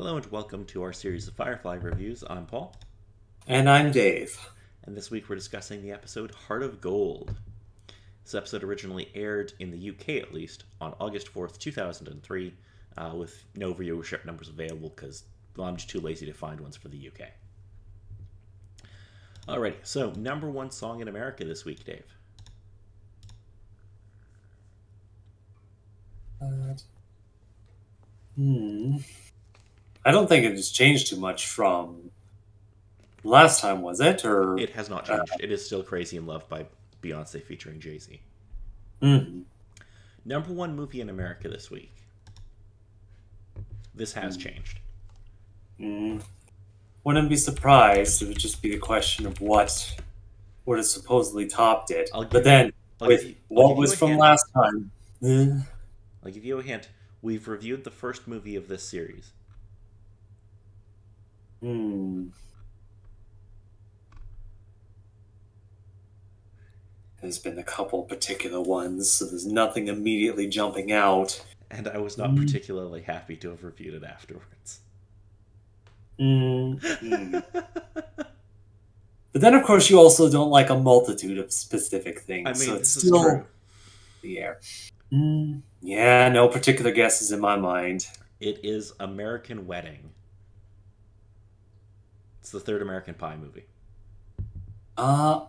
Hello and welcome to our series of Firefly reviews. I'm Paul. And I'm Dave. And this week we're discussing the episode Heart of Gold. This episode originally aired in the UK at least on August 4th, 2003, with no viewership numbers available because I'm just too lazy to find ones for the UK. Alrighty, so number one song in America this week, Dave. I don't think it has changed too much from last time, was it? Or It has not changed. It is still Crazy in Love by Beyonce featuring Jay-Z. Mhm. Number one movie in America this week. This has changed. Wouldn't be surprised. It would just be a question of what would have supposedly topped it. But then, with what was from last time, I'll give you a hint. We've reviewed the first movie of this series. There's been a couple particular ones, so there's nothing immediately jumping out. And I was not particularly happy to have reviewed it afterwards. But then, of course, you also don't like a multitude of specific things. I mean, so it's this still is true. The air. Yeah, no particular guesses in my mind. It is American Wedding. It's the third American Pie movie. I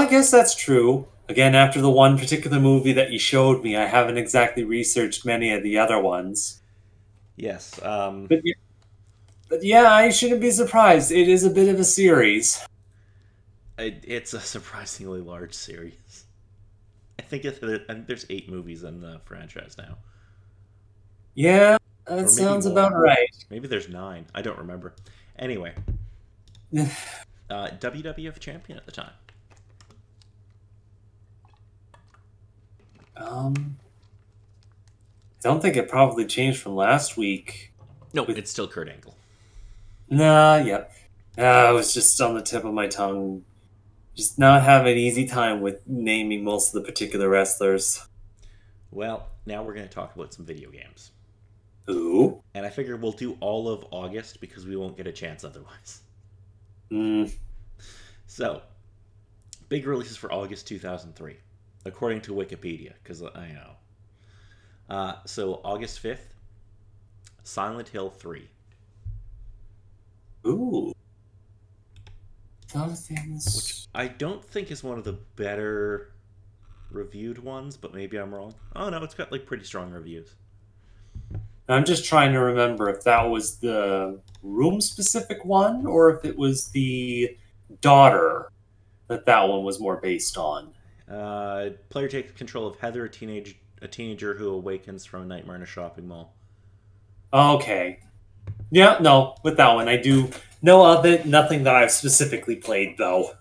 guess that's true. Again, after the one particular movie that you showed me, I haven't exactly researched many of the other ones. Yes. But yeah, I shouldn't be surprised. It is a bit of a series. It's a surprisingly large series. I think there's 8 movies in the franchise now. Yeah, that sounds about right. Maybe there's 9. I don't remember. Anyway. WWF champion at the time. I don't think it probably changed from last week. No, it's still Kurt Angle. Nah, yep. It was just on the tip of my tongue. Just not have an easy time with naming most of the particular wrestlers. Well, now we're going to talk about some video games. Ooh. And I figure we'll do all of August because we won't get a chance otherwise. So, big releases for August 2003, according to Wikipedia, because I know. So, August 5th, Silent Hill 3. Ooh. Which I don't think is one of the better reviewed ones, but maybe I'm wrong. Oh no, it's got like pretty strong reviews. I'm just trying to remember if that was the room-specific one or if it was the daughter that one was more based on. Player takes control of Heather, a teenager who awakens from a nightmare in a shopping mall. Okay. Yeah, no, with that one, I do know of it. Nothing that I've specifically played, though.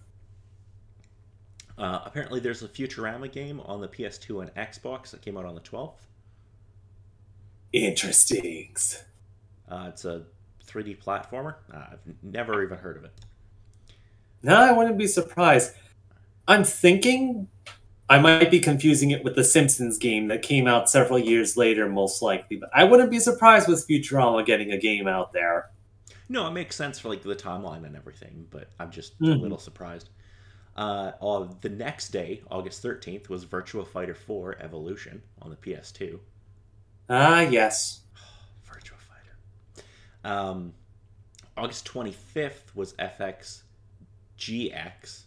Apparently, there's a Futurama game on the PS2 and Xbox that came out on the 12th. Interesting. It's a 3D platformer. I've never even heard of it. No, I wouldn't be surprised. I'm thinking I might be confusing it with the Simpsons game that came out several years later, most likely. But I wouldn't be surprised with Futurama getting a game out there. No, it makes sense for like the timeline and everything, but I'm just a little surprised. The next day, August 13th, was Virtua Fighter 4 Evolution on the PS2. Ah, yes. Virtua Fighter. August 25th was F-Zero GX.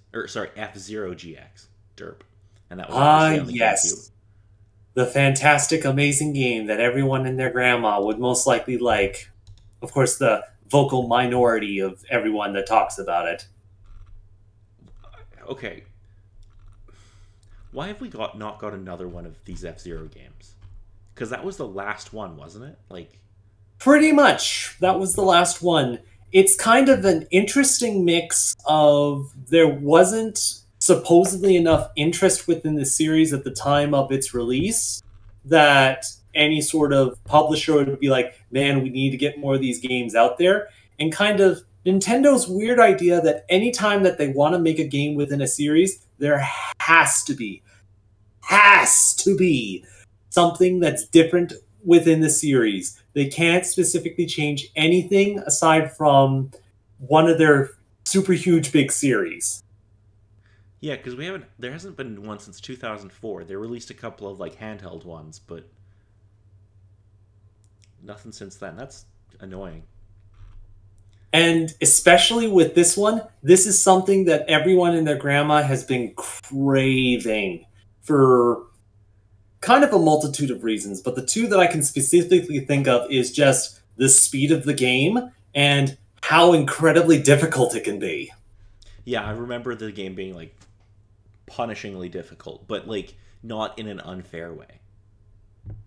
Derp. And that was yes. The fantastic, amazing game that everyone and their grandma would most likely like. Of course, the vocal minority of everyone that talks about it. Okay. Why have we not got another one of these F-Zero games? Because that was the last one, wasn't it? Like, pretty much. That was the last one. It's kind of an interesting mix of there wasn't supposedly enough interest within the series at the time of its release that any sort of publisher would be like, man, we need to get more of these games out there. And kind of Nintendo's weird idea that anytime that they want to make a game within a series, there has has to be something that's different within the series. They can't specifically change anything aside from one of their super huge big series. Yeah, because there hasn't been one since 2004. They released a couple of like handheld ones, but nothing since then. That's annoying. And especially with this one, this is something that everyone and their grandma has been craving for kind of a multitude of reasons. But the two that I can specifically think of is just the speed of the game and how incredibly difficult it can be. Yeah, I remember the game being like punishingly difficult, but like not in an unfair way.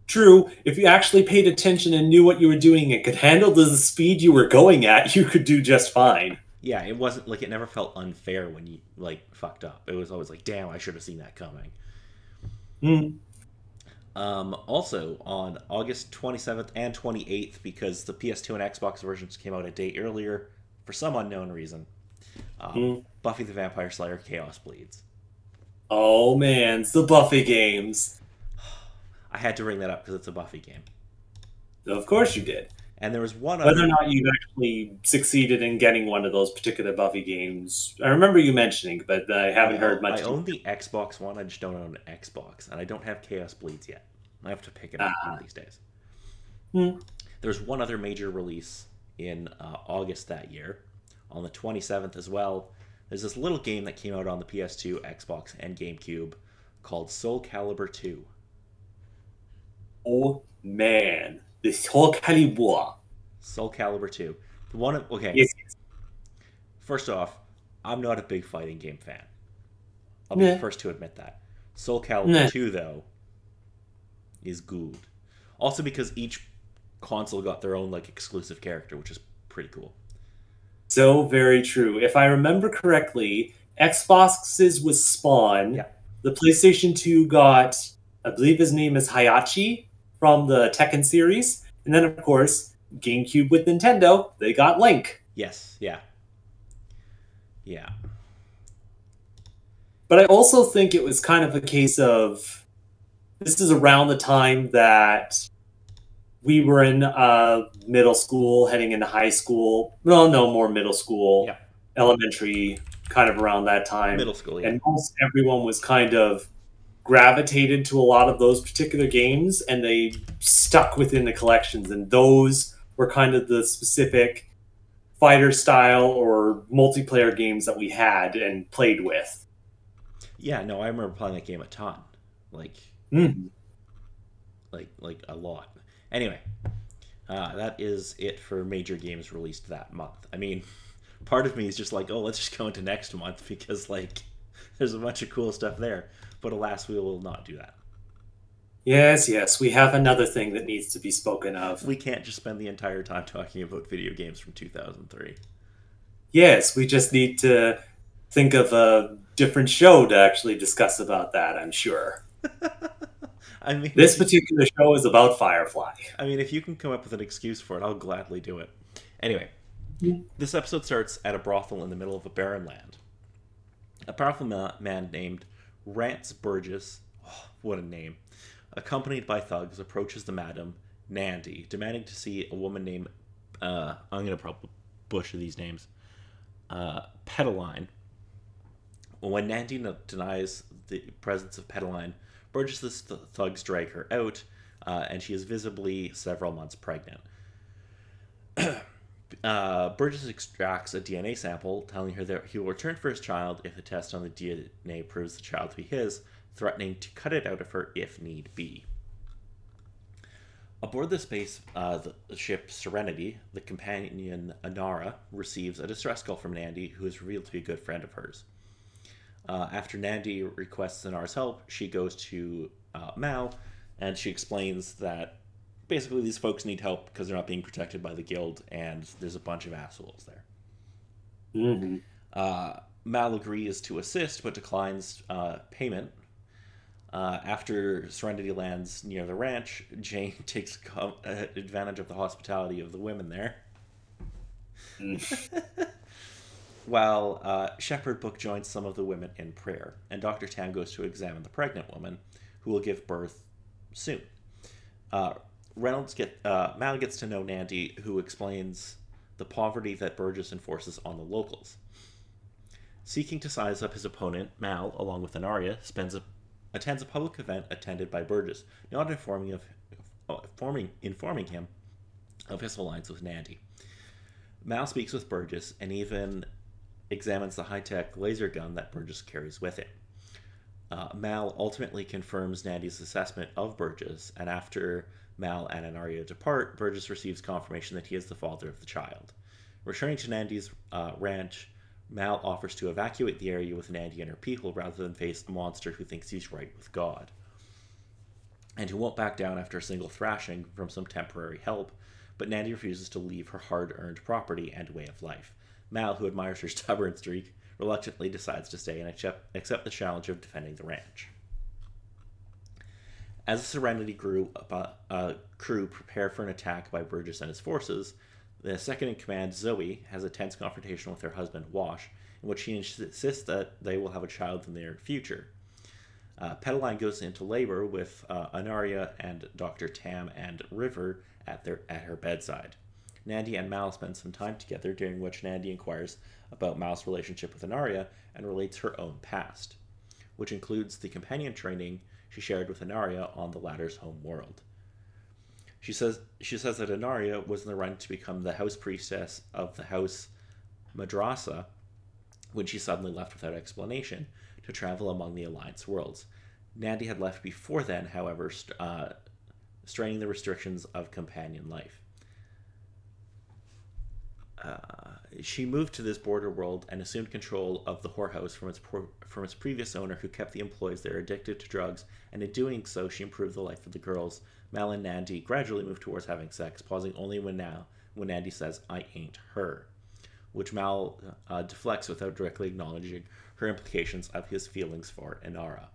True, if you actually paid attention and knew what you were doing and could handle the speed you were going at, you could do just fine. Yeah, it wasn't like it never felt unfair when you like fucked up. It was always like, damn, I should have seen that coming. Mm. Also, on August 27th and 28th, because the PS2 and Xbox versions came out a day earlier for some unknown reason, Buffy the Vampire Slayer Chaos Bleeds. Oh man, it's the Buffy games. I had to bring that up because it's a Buffy game. Of course you did. And there was one Whether other... or not you've actually succeeded in getting one of those particular Buffy games, I remember you mentioning, but I haven't heard much. I own the Xbox One, I just don't own an Xbox, and I don't have Chaos Bleeds yet. I have to pick it up one of these days. There's one other major release in August that year, on the 27th as well. There's this little game that came out on the PS2, Xbox, and GameCube called Soul Calibur 2. Oh man, this whole Calibur. Soul Calibur 2. Okay. Yes. First off, I'm not a big fighting game fan. I'll be the first to admit that. Soul Calibur 2, though, is good. Also because each console got their own like exclusive character, which is pretty cool. So very true. If I remember correctly, Xbox's was Spawn. Yeah. The PlayStation 2 got, I believe his name is Hayachi from the Tekken series. And then, of course, GameCube with Nintendo, they got Link. Yes, yeah. Yeah. But I also think it was kind of a case of, this is around the time that we were in middle school, heading into high school. No, more middle school, Yeah. Elementary, kind of around that time. Middle school, yeah. And most everyone was kind of gravitated to a lot of those particular games, and they stuck within the collections. And those were kind of the specific fighter style or multiplayer games that we had and played with. Yeah, no, I remember playing that game a ton. Like a lot. Anyway, that is it for major games released that month. I mean, part of me is just like, oh, let's just go into next month because, like, there's a bunch of cool stuff there. But alas, we will not do that. Yes, we have another thing that needs to be spoken of. We can't just spend the entire time talking about video games from 2003. Yes, we just need to think of a different show to actually discuss about that, I'm sure. I mean, this particular show is about Firefly. I mean, if you can come up with an excuse for it, I'll gladly do it. Anyway, this episode starts at a brothel in the middle of a barren land. A powerful man named Rance Burgess, oh, what a name, accompanied by thugs, approaches the madam, Nandy, demanding to see a woman named, I'm going to probably butcher these names, Pedaline. When Nandy denies the presence of Pedaline, Burgess's thugs drag her out, and she is visibly several months pregnant. Burgess extracts a DNA sample, telling her that he will return for his child if the test on the DNA proves the child to be his, threatening to cut it out of her if need be. Aboard the ship Serenity, the companion Anara receives a distress call from Nandy, who is revealed to be a good friend of hers. After Nandy requests Anara's help, she goes to Mal, and she explains that basically these folks need help because they're not being protected by the guild, and there's a bunch of assholes there. Mal agrees to assist, but declines payment. After Serenity lands near the ranch, Jane takes advantage of the hospitality of the women there. While Shepherd Book joins some of the women in prayer, and Dr. Tam goes to examine the pregnant woman, who will give birth soon. Uh, Mal gets to know Nandy, who explains the poverty that Burgess enforces on the locals. Seeking to size up his opponent, Mal, along with Anaria, attends a public event attended by Burgess, not informing him of his alliance with Nandy. Mal speaks with Burgess and even examines the high-tech laser gun that Burgess carries with him. Mal ultimately confirms Nandy's assessment of Burgess, and after Mal and Anaria depart, Burgess receives confirmation that he is the father of the child. Returning to Nandy's ranch, Mal offers to evacuate the area with Nandy and her people rather than face a monster who thinks he's right with God, and who won't back down after a single thrashing from some temporary help, but Nandy refuses to leave her hard-earned property and way of life. Mal, who admires her stubborn streak, reluctantly decides to stay and accept the challenge of defending the ranch. As the Serenity crew prepare for an attack by Burgess and his forces, the second-in-command, Zoe, has a tense confrontation with her husband, Wash, in which she insists that they will have a child in the near future. Petaline goes into labor with Anaria and Dr. Tam and River at her bedside. Nandy and Mal spend some time together, during which Nandy inquires about Mal's relationship with Anaria and relates her own past, which includes the companion training she shared with Anaria on the latter's home world. She says that Anaria was in the run to become the house priestess of the house Madrasa when she suddenly left without explanation to travel among the Alliance worlds. Nandy had left before then, however, straining the restrictions of companion life. She moved to this border world and assumed control of the whorehouse from its previous owner, who kept the employees there addicted to drugs, and in doing so she improved the life of the girls. Mal and Nandy gradually moved towards having sex, pausing only when Nandy says, "I ain't her," which Mal deflects without directly acknowledging her implications of his feelings for Inara.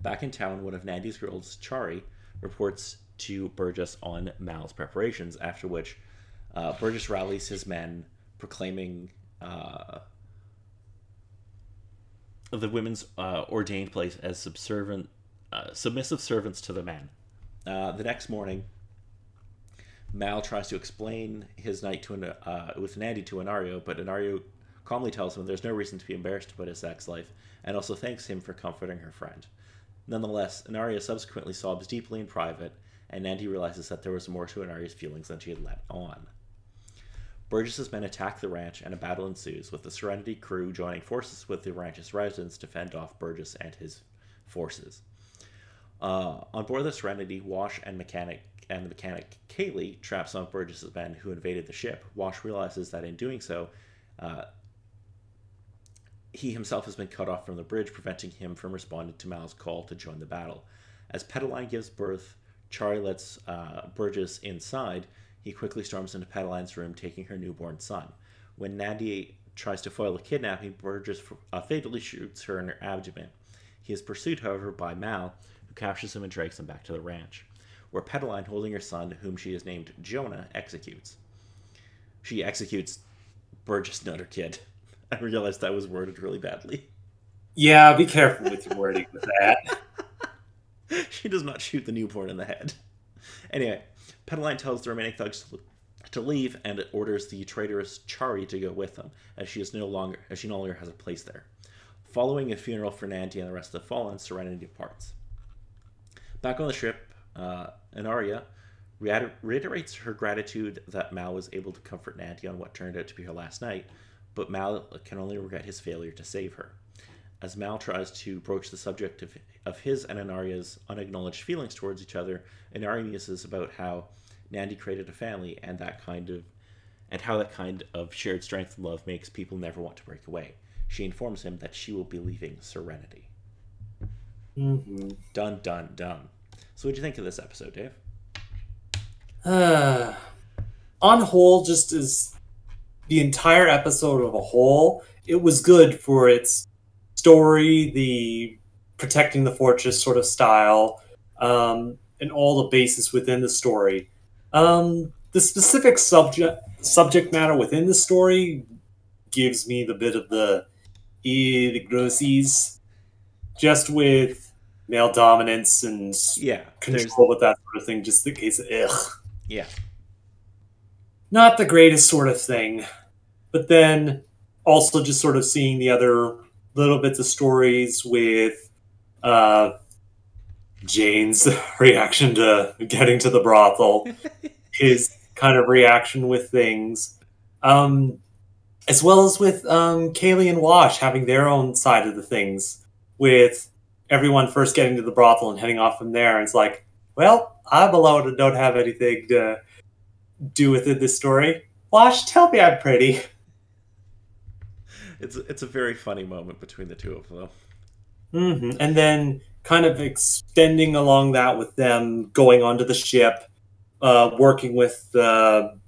Back in town, one of Nandy's girls, Chari, reports to Burgess on Mal's preparations, after which Burgess rallies his men, proclaiming the women's ordained place as submissive servants to the men. The next morning, Mal tries to explain his night with Nandy to Anario, but Anario calmly tells him there's no reason to be embarrassed about his sex life, and also thanks him for comforting her friend. Nonetheless, Anaria subsequently sobs deeply in private, and Nandy realizes that there was more to Anaria's feelings than she had let on. Burgess's men attack the ranch, and a battle ensues, with the Serenity crew joining forces with the ranch's residents to fend off Burgess and his forces. On board the Serenity, Wash and the mechanic Kaylee trap some of Burgess's men who invaded the ship. Wash realizes that in doing so, he himself has been cut off from the bridge, preventing him from responding to Mal's call to join the battle. As Petaline gives birth, Chari lets Burgess inside. He quickly storms into Petaline's room, taking her newborn son. When Nandy tries to foil a kidnapping, Burgess fatally shoots her in her abdomen. He is pursued, however, by Mal, who captures him and drags him back to the ranch, where Petaline, holding her son, whom she has named Jonah, executes. She executes Burgess, not her kid. I realized that was worded really badly. Yeah, be careful with your wording with that. She does not shoot the newborn in the head. Anyway, Petaline tells the remaining thugs to leave and orders the traitorous Chari to go with them, as she no longer has a place there. Following a funeral for Nandy and the rest of the fallen, Serenity departs. Back on the ship, Anaria reiterates her gratitude that Mal was able to comfort Nandy on what turned out to be her last night, but Mal can only regret his failure to save her. As Mal tries to broach the subject of his and Anaria's unacknowledged feelings towards each other, Anaria muses about how Nandy created a family and how that kind of shared strength and love makes people never want to break away. She informs him that she will be leaving Serenity. Mm-hmm. Dun, dun, dun. So what'd you think of this episode, Dave? On whole, just as the entire episode of a whole, it was good for its story, the protecting the fortress sort of style, and all the basis within the story. The specific subject matter within the story gives me the bit of the grossies, just with male dominance and Yeah, there's control with that sort of thing, just in case, ugh. yeah, Not the greatest sort of thing. But then also just sort of seeing the other little bits of stories with uh, Jane's reaction to getting to the brothel, his kind of reaction with things, um, as well as with Kaylee and Wash having their own side of the things, with everyone first getting to the brothel and heading off from there. And it's like, well, I'm alone and don't have anything to do with it, this story. Wash, tell me I'm pretty. it's a very funny moment between the two of them. And then kind of extending along that with them going onto the ship, working with the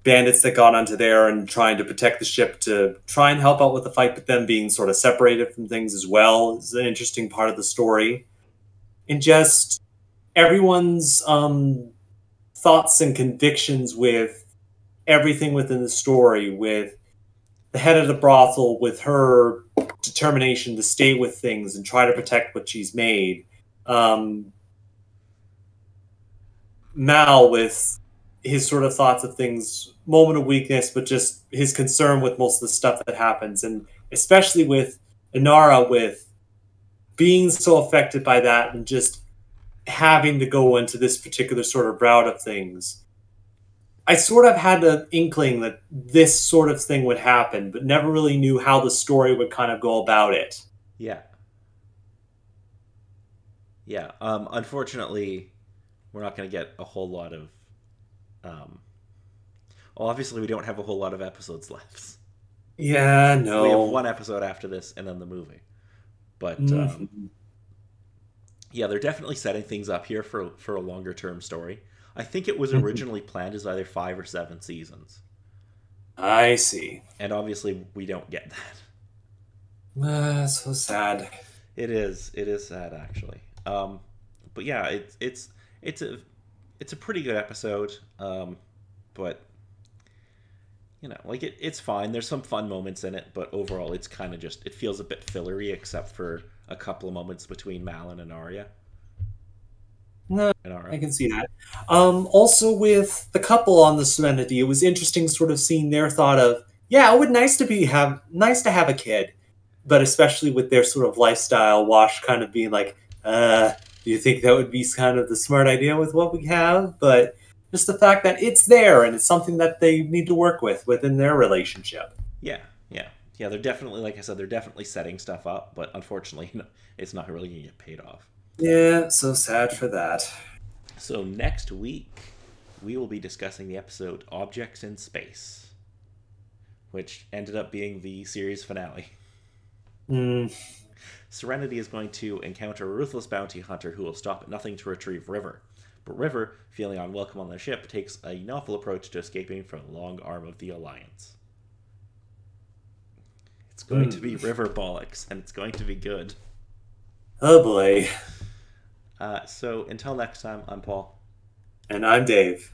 bandits that got onto there and trying to protect the ship to try and help out with the fight, but them being sort of separated from things as well is an interesting part of the story. And just everyone's thoughts and convictions with everything within the story, with the head of the brothel, with her determination to stay with things and try to protect what she's made. Mal with his sort of thoughts of things, moment of weakness, but just his concern with most of the stuff that happens, and especially with Inara with being so affected by that and just having to go into this particular sort of route of things. I sort of had an inkling that this sort of thing would happen, but never really knew how the story would kind of go about it. Yeah. Yeah. Unfortunately, we're not going to get a whole lot of. Well, obviously, we don't have a whole lot of episodes left. Yeah, no. We have one episode after this, and then the movie. But yeah, they're definitely setting things up here for a longer term story. I think it was originally planned as either 5 or 7 seasons. I see. And obviously, we don't get that. So sad. It is. It is sad, actually. But yeah, it's a pretty good episode. But you know, like it's fine. There's some fun moments in it, but overall, it's kind of just it feels a bit fillery, except for a couple of moments between Mal and Anaria. No, Inara. I can see that. Also, with the couple on the Serenity, it was interesting, sort of seeing their thought of, yeah, it would nice to have a kid, but especially with their sort of lifestyle. Wash kind of being like, do you think that would be kind of the smart idea with what we have? But just the fact that it's there and it's something that they need to work with within their relationship. Yeah, yeah, yeah. They're definitely, like I said, they're definitely setting stuff up, but unfortunately, it's not really going to get paid off. Yeah, so sad for that. So next week, we will be discussing the episode Objects in Space, which ended up being the series finale. Serenity is going to encounter a ruthless bounty hunter who will stop at nothing to retrieve River. But River, feeling unwelcome on the ship, takes a novel approach to escaping from the long arm of the Alliance. It's going to be River bollocks, and it's going to be good. Oh boy. So until next time, I'm Paul. And I'm Dave.